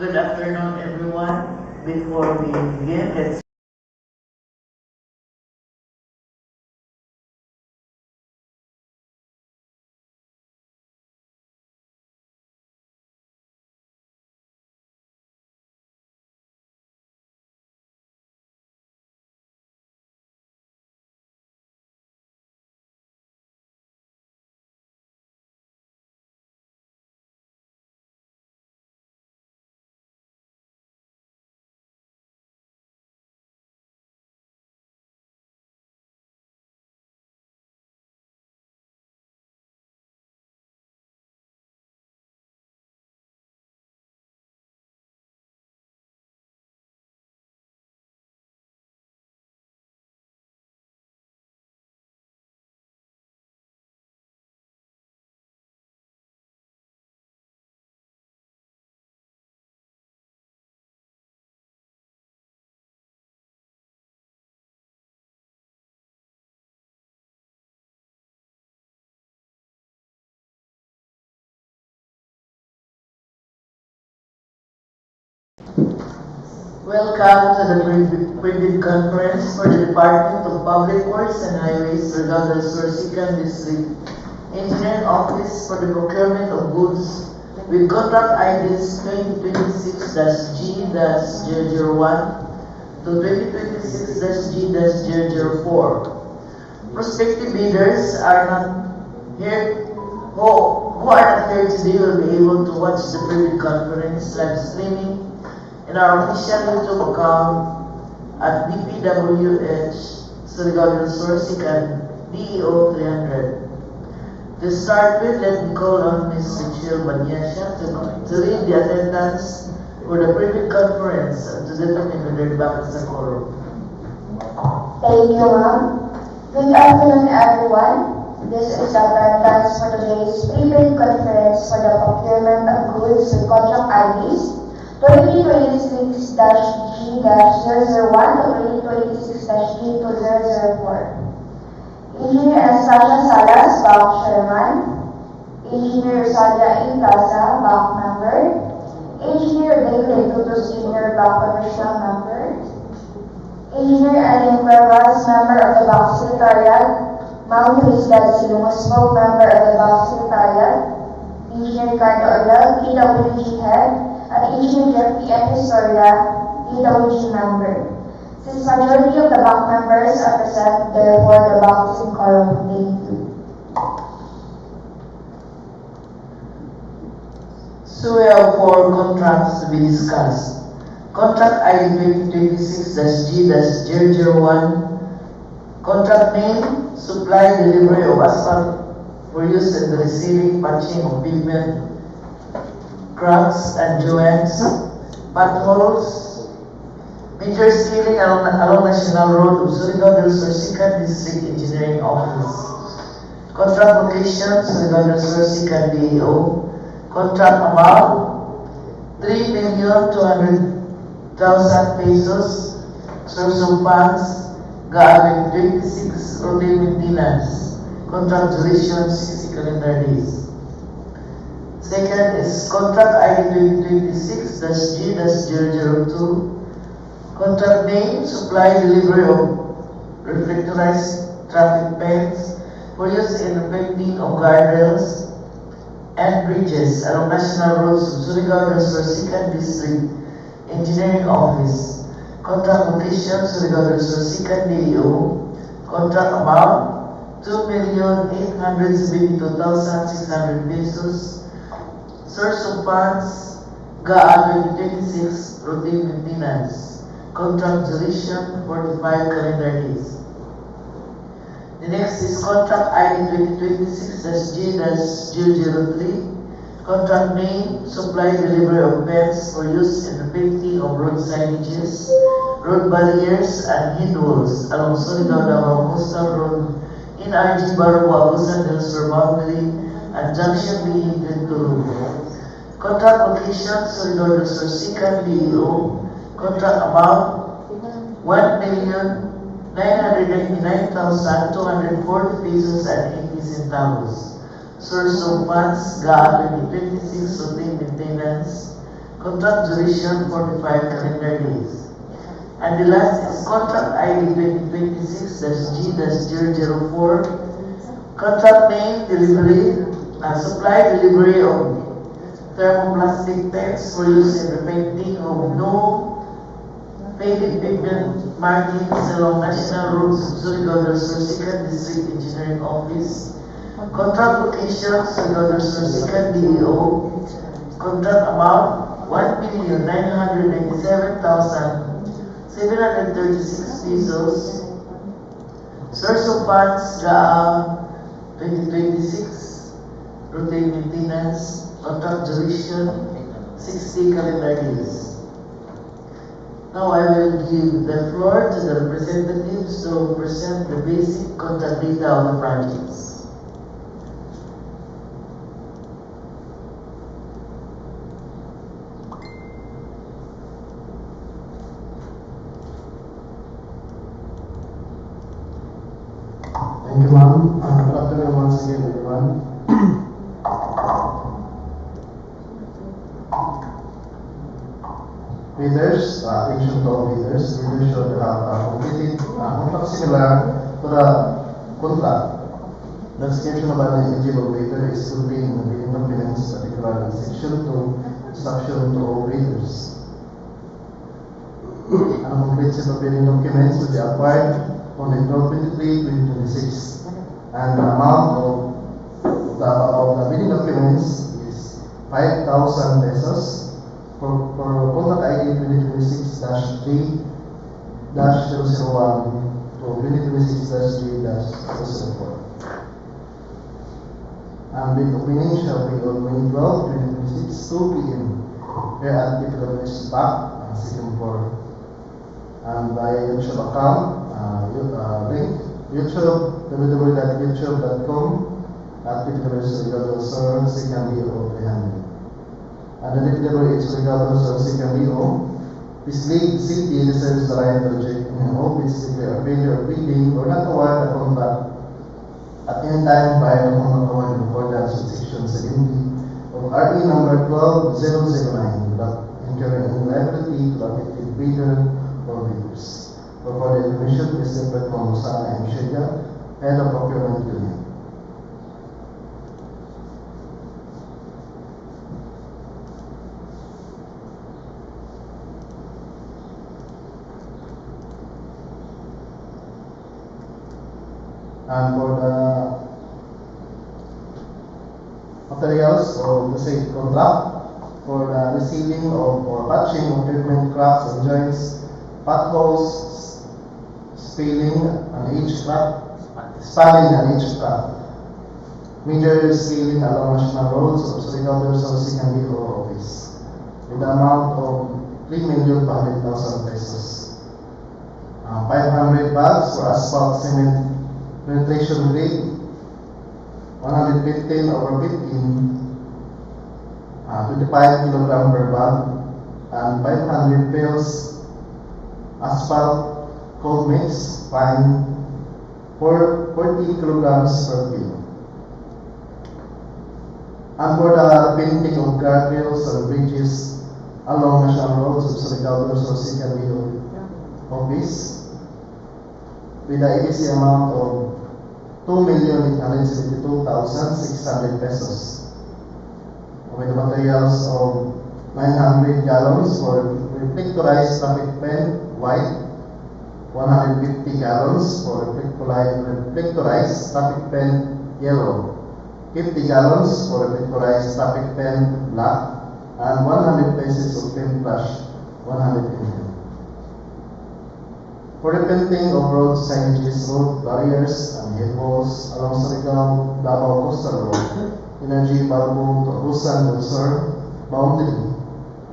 Good afternoon, everyone. Before we begin, let's welcome to the pre-bid conference for the Department of Public Works and Highways, Surigao del Sur Second District Engineering Office for the procurement of goods with contract IDs 2026-G-001 to 2026-G-004. Prospective bidders are not here who are not here today will be able to watch the pre-bid conference live streaming in our official YouTube account at DPWH Surigao del Sur DEO 300. To start with, let me call on Ms. Michelle Banyasha to read the attendance for the pre-bid conference and to determine whether back is a quorum. Thank you, ma'am. Good afternoon, everyone. This is the attendance for today's pre-bid conference for the procurement of goods with contract IDs 2026-G-001 to 2026-G-004. Engineer Anastasia Salas, Bank Chairman. Engineer Sadia A. Plaza, Bank Member. Engineer David Tutus Jr., Bank Commercial Member. Engineer Aline Cuevas, Member of the Bank Secretariat. Mount Felicidad Silumusmo, Member of the Bank Secretariat. Engineer Cardo Orel, DPWH Head. And Engineer Jeffrey M. Historia, DPWH Member. Since majority of the bank members are present, therefore the bank is in quorum. Thank you. So we have 4 contracts to be discussed. Contract ID 2026-G-001. Contract name, supply delivery of asphalt for use in the receiving patching of pavement, cracks and joints, potholes, major sealing along National Road of Surigao del Sur Second District Engineering Office. Contract location, Surigao del Sur Second DEO. Contract amount, 3,200,000 pesos. Source of funds, GAA 26 routine maintenance. Contract duration, 60 calendar days. Second is contract ID 2026-G-002. Contract name, supply delivery of reflectorized traffic pens for use in the painting of guardrails and bridges along national roads of Surigao del Sur Second District Engineering Office. Contract location, Surigao del Sur Second DEO. Contract amount, 2,872,600 pesos. Source of funds, GAA 2026 routine maintenance. Contract duration, 45 calendar days. The next is contract ID 2026-G-003. Contract name, supply delivery of pens for use in the painting of road signages, road barriers, and head walls along Surigao del Coastal Road in RG Barroco Agusan del Sur boundary and junction B in Tulum. Contract location, Surigao del Sur Second DEO. Contract amount, 1,999,240 pesos and 80 centavos. Source of funds, GAA 2026 routine maintenance. Contract duration 45 calendar days. And the last is contract ID 2026-G-004. Contract name, delivery, supply delivery of thermoplastic pens for use in repainting of no faded pigment markings along National Roads, Surigao del Sur, 2nd District Engineering Office. Contract location, Surigao del Sur, 2nd DEO. Contract amount, 1,997,736 pesos. Source of funds, 2026. Routine maintenance. Contract duration, 60 calendar days. Now I will give the floor to the representatives to present the basic contract data of the projects. Thank you, ma'am. Good afternoon once again, everyone. Bidders, attention to all bidders. Bidders should have completed contract similar to the contract. The description of an eligible bidder is contained in the bidding documents, particularly in Section 2, Instruction to all bidders. A complete set of bidding documents will be acquired on April 23, 2026, and the amount of the bidding documents is 5,000 pesos for contract ID 2026-3-001 to 2026-3-004. And bid opening shall be on May 12, 2026, 2 p.m. here at DPWH Surigao, second floor. And by YouTube account, link YouTube, www.youtube.com/DPWH Surigao del Sur, second DEO, Behind. And the DPWH Surigao del Sur, second DEO, this league city reserves the right to reject and all bids declare a failure of bidding or not award the contract at any time by the contract award in accordance with Section 7B of RE number 12009 without incurring any liability to affected bidder or bidders. For further information, please refer to Musana M. Shedia, Head of Procurement Union. And for the materials of the said contract, for the receiving or patching of pavement cracks and joints, potholes, spanning and each crack, major scaling along national roads of Surigao del Sur second DEO office, with the amount of 3,500,000 pesos. 500 bags for asphalt cement penetration rate, 115 over 15, 25 kilogram per bag, and 500 pails asphalt cold mix fine for 40 kilograms per kilo. And for the painting of guardrails and bridges along national roads of Surigao del Sur second DEO office, with the ABC amount of 2,872,600 pesos. With the materials of 900 gallons for reflectorized traffic pen white, 150 gallons for reflectorized traffic pen yellow, 50 gallons for reflectorized traffic pen black, and 100 pieces of pen brush, 100 ml. For the painting of road signages, road barriers, and head walls along Surigao Davao Coastal Road, Energy Barbo to Busan del Sur boundary,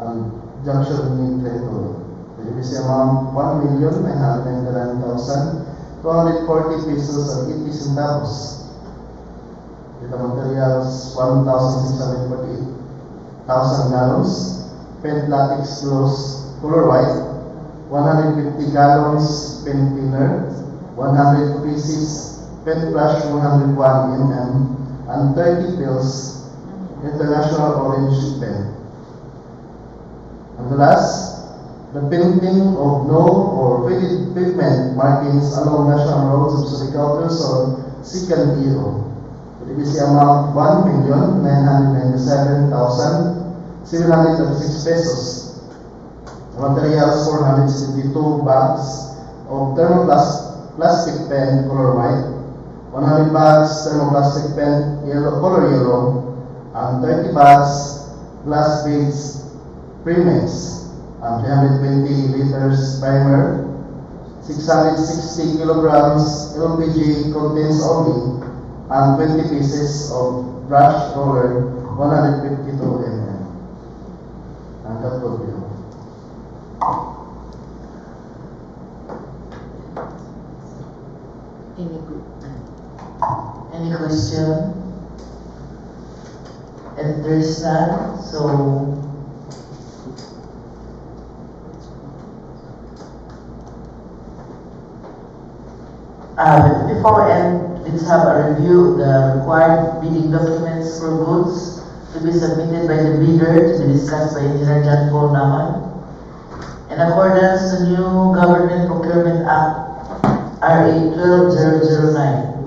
and junction with Trento. The ABC amount 1,999,240 pesos and 80 centavos. With the materials 1,648,000 gallons, pen latex gloss color white, 150 gallons pen thinner, 100 pieces pen brush 101 mm, and 30 pills international orange pen. And the last, the painting of no or faded pavement markings along national roads of Surigao del Sur, second DEO. The DBC amount 1,997,736 pesos. Materials 472 bags of thermoplastic pen color white, 100 bags thermoplastic pen color yellow, and 30 bags glass beads premix, and 320 liters primer, 660 kilograms LPG contents only, and 20 pieces of brush roller, 152 mm. And that will be all. Any question? If there is none, so before we end, let's have a review of the required bidding documents for goods to be submitted by the bidder to be discussed by Engineer John Paul Naman. In accordance to new Government Procurement Act RA 12009.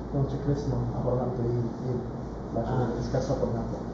Yung checklist mo, ako lang ito i-discuss na po natin.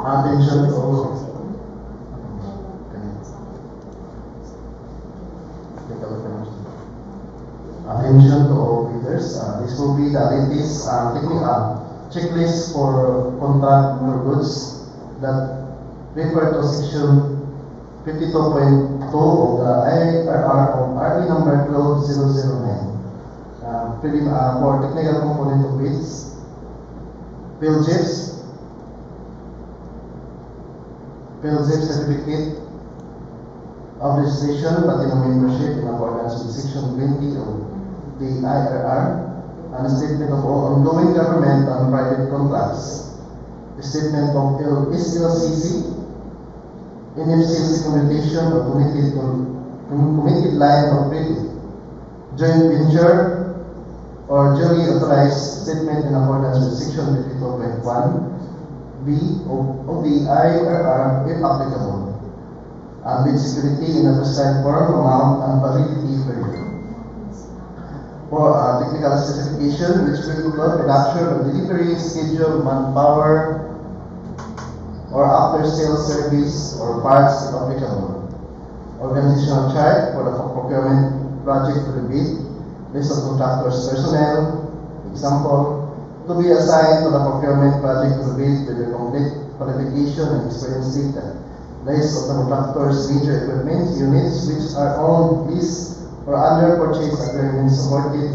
Attention to all. Attention to all bidders. This will be the latest technical checklist for contract for goods that refer to section 52.2 of the IRR of RE number 12009. For technical component of bids, bill chips, certificate of registration, platinum membership in accordance with section 20 of the IRR, and a statement of all ongoing government and private contracts, a statement of SLCC, NFCC communication or committed line of credit, joint venture or duly authorized statement in accordance with section 52.1 B of the IRR if applicable, and with security in a prescribed form, amount, and validity period. For technical specification, which will include production or delivery schedule, manpower, or after-sales service or parts if applicable. Organizational chart for the procurement project to the bid, list of contractors' personnel, example, to be assigned to the procurement project to bid with the complete qualification and experience data. list of contractors' major equipment units which are owned, leased, or under purchase agreements supported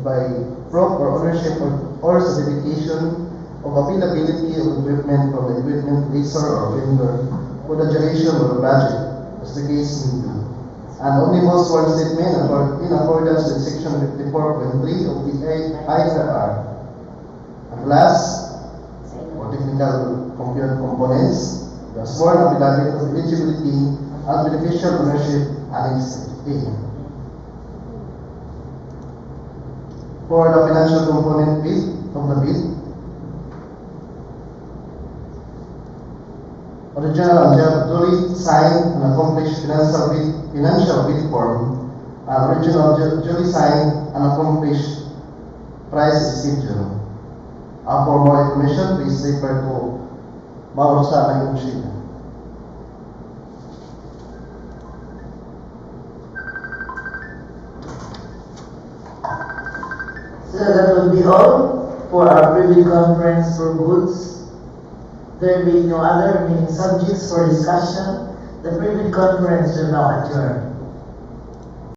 by proper ownership or certification of availability of equipment from the equipment leaser or vendor for the duration of the project, as the case may be. An omnibus sworn statement in accordance with Section 54.3 of the IFR. And last, for technical components, the sworn affidavit of eligibility and beneficial ownership Annex A. For the financial component of the bill, original and duly signed and accomplished financial bill form, original duly signed and accomplished price schedule. For more information, please refer to Mauro sa sheet. So that will be all for our privy conference for goods. There being no other remaining subjects for discussion, the privy conference will now adjourn.